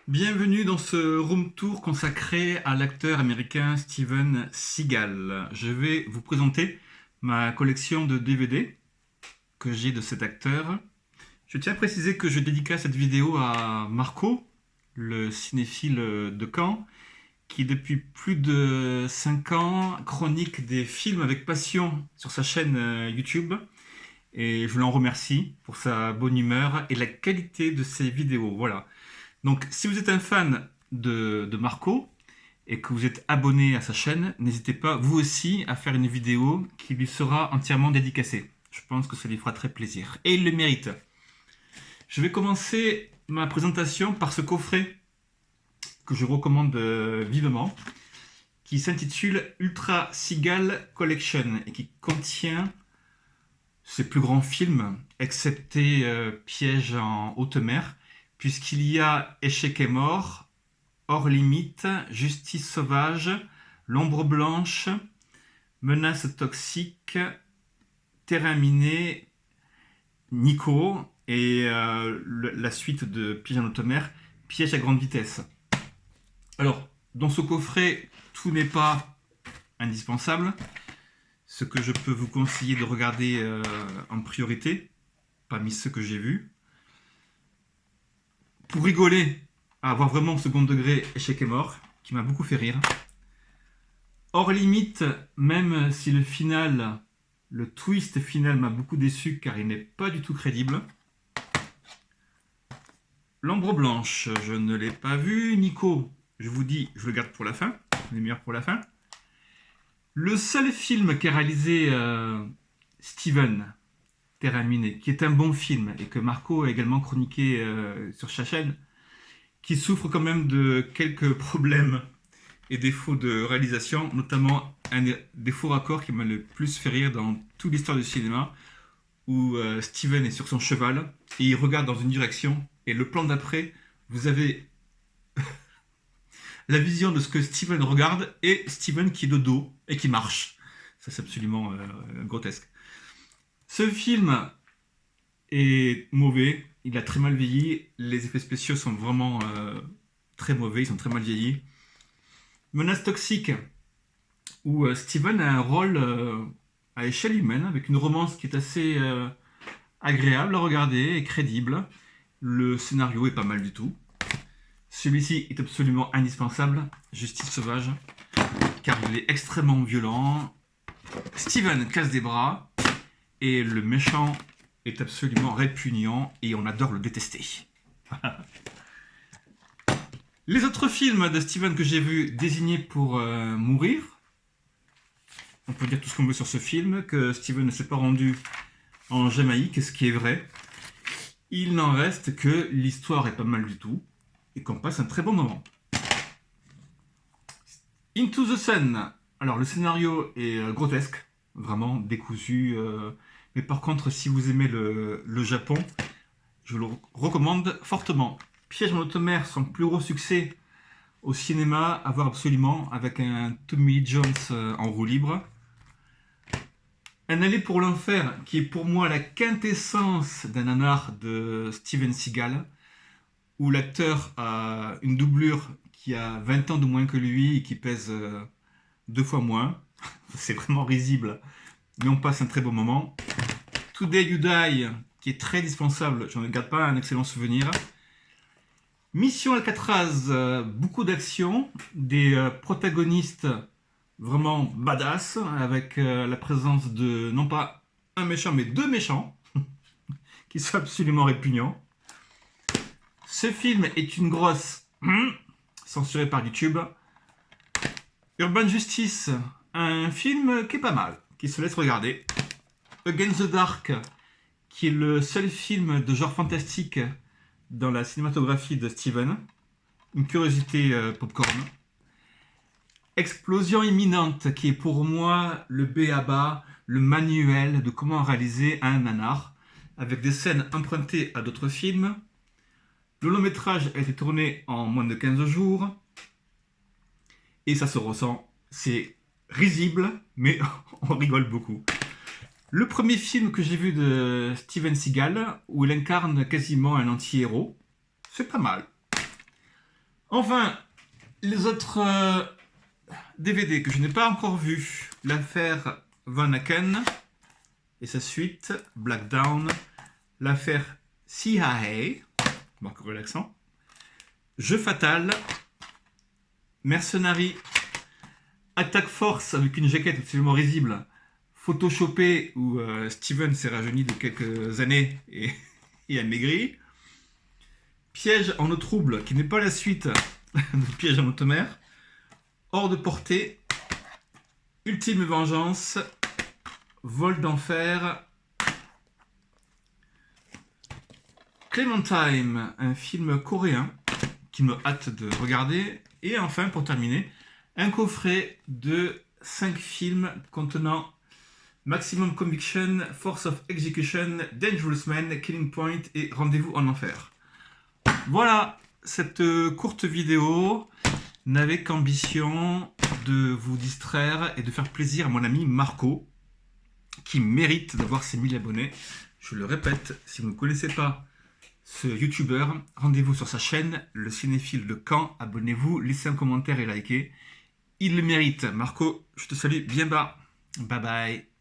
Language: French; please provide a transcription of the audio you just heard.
Bienvenue dans ce room tour consacré à l'acteur américain Steven Seagal. Je vais vous présenter ma collection de DVD que j'ai de cet acteur. Je tiens à préciser que je dédicace cette vidéo à Marco, le cinéphile de Caen, qui depuis plus de 5 ans chronique des films avec passion sur sa chaîne YouTube. Et je l'en remercie pour sa bonne humeur et la qualité de ses vidéos. Voilà. Donc, si vous êtes un fan de Marco et que vous êtes abonné à sa chaîne, n'hésitez pas, vous aussi, à faire une vidéo qui lui sera entièrement dédicacée. Je pense que ça lui fera très plaisir. Et il le mérite. Je vais commencer ma présentation par ce coffret que je recommande vivement, qui s'intitule Ultra Seagal Collection et qui contient ses plus grands films, excepté Piège en haute mer, puisqu'il y a Échec et mort, Hors limite, Justice sauvage, L'ombre blanche, Menace toxique, Terrain miné, Nico et la suite de Piège en haute mer, Piège à grande vitesse. Alors, dans ce coffret, tout n'est pas indispensable. Ce que je peux vous conseiller de regarder en priorité, parmi ceux que j'ai vus, pour rigoler, à avoir vraiment second degré, Échec et mort, qui m'a beaucoup fait rire. Hors limite, même si le twist final m'a beaucoup déçu car il n'est pas du tout crédible. L'ombre blanche, je ne l'ai pas vu. Nico, je vous dis, je le garde pour la fin. Les meilleurs pour la fin. Le seul film qu'a réalisé Steven, Terrain miné, qui est un bon film et que Marco a également chroniqué sur sa chaîne, qui souffre quand même de quelques problèmes et défauts de réalisation, notamment un des faux raccords qui m'a le plus fait rire dans toute l'histoire du cinéma, où Steven est sur son cheval et il regarde dans une direction et le plan d'après, vous avez la vision de ce que Steven regarde et Steven qui est de dos et qui marche. Ça, c'est absolument grotesque. Ce film est mauvais, il a très mal vieilli, les effets spéciaux sont vraiment très mauvais, ils sont très mal vieillis. Menace toxique, où Steven a un rôle à échelle humaine, avec une romance qui est assez agréable à regarder et crédible. Le scénario est pas mal du tout. Celui-ci est absolument indispensable, Justice sauvage, car il est extrêmement violent. Steven casse des bras, et le méchant est absolument répugnant, et on adore le détester. Les autres films de Steven que j'ai vus désignés pour mourir, on peut dire tout ce qu'on veut sur ce film, que Steven ne s'est pas rendu en Jamaïque, ce qui est vrai. Il n'en reste que l'histoire est pas mal du tout, et qu'on passe un très bon moment. Into the Sun, alors le scénario est grotesque, vraiment décousu, mais par contre si vous aimez le Japon, je le recommande fortement. Piège en haute mer, son plus gros succès au cinéma, à voir absolument, avec un Tommy Lee Jones en roue libre. Un aller pour l'enfer, qui est pour moi la quintessence d'un nanar de Steven Seagal, où l'acteur a une doublure qui a 20 ans de moins que lui et qui pèse 2 fois moins. C'est vraiment risible, mais on passe un très bon moment. Today You Die, qui est très dispensable, je ne garde pas un excellent souvenir. Mission Alcatraz, beaucoup d'action, des protagonistes vraiment badass, avec la présence de non pas un méchant mais 2 méchants, qui sont absolument répugnants. Ce film est une grosse censuré par YouTube. Urban Justice, un film qui est pas mal, qui se laisse regarder. Against the Dark, qui est le seul film de genre fantastique dans la cinématographie de Steven. Une curiosité popcorn. Explosion imminente, qui est pour moi le b.a.-ba, le manuel de comment réaliser un nanar, avec des scènes empruntées à d'autres films. Le long métrage a été tourné en moins de 15 jours. Et ça se ressent. C'est risible, mais on rigole beaucoup. Le premier film que j'ai vu de Steven Seagal, où il incarne quasiment un anti-héros, c'est pas mal. Enfin, les autres DVD que je n'ai pas encore vus. L'affaire Van Aken et sa suite, Black Down. L'affaire CIA, marquez l'accent. Jeu fatal. Mercenary. Attack Force avec une jaquette absolument risible. Photoshopé où Steven s'est rajeuni de quelques années et a maigri. Piège en eau trouble, qui n'est pas la suite de Piège en haute mer. Hors de portée. Ultime vengeance. Vol d'enfer. Clementine, un film coréen qui me hâte de regarder. Et enfin, pour terminer, un coffret de 5 films contenant Maximum Conviction, Force of Execution, Dangerous Man, Killing Point et Rendez-vous en enfer. Voilà, cette courte vidéo n'avait qu'ambition de vous distraire et de faire plaisir à mon ami Marco, qui mérite d'avoir ses 1000 abonnés. Je le répète, si vous ne connaissez pas ce youtubeur, rendez-vous sur sa chaîne, le cinéphile de Caen, abonnez-vous, laissez un commentaire et likez. Il le mérite. Marco, je te salue bien bas. Bye bye.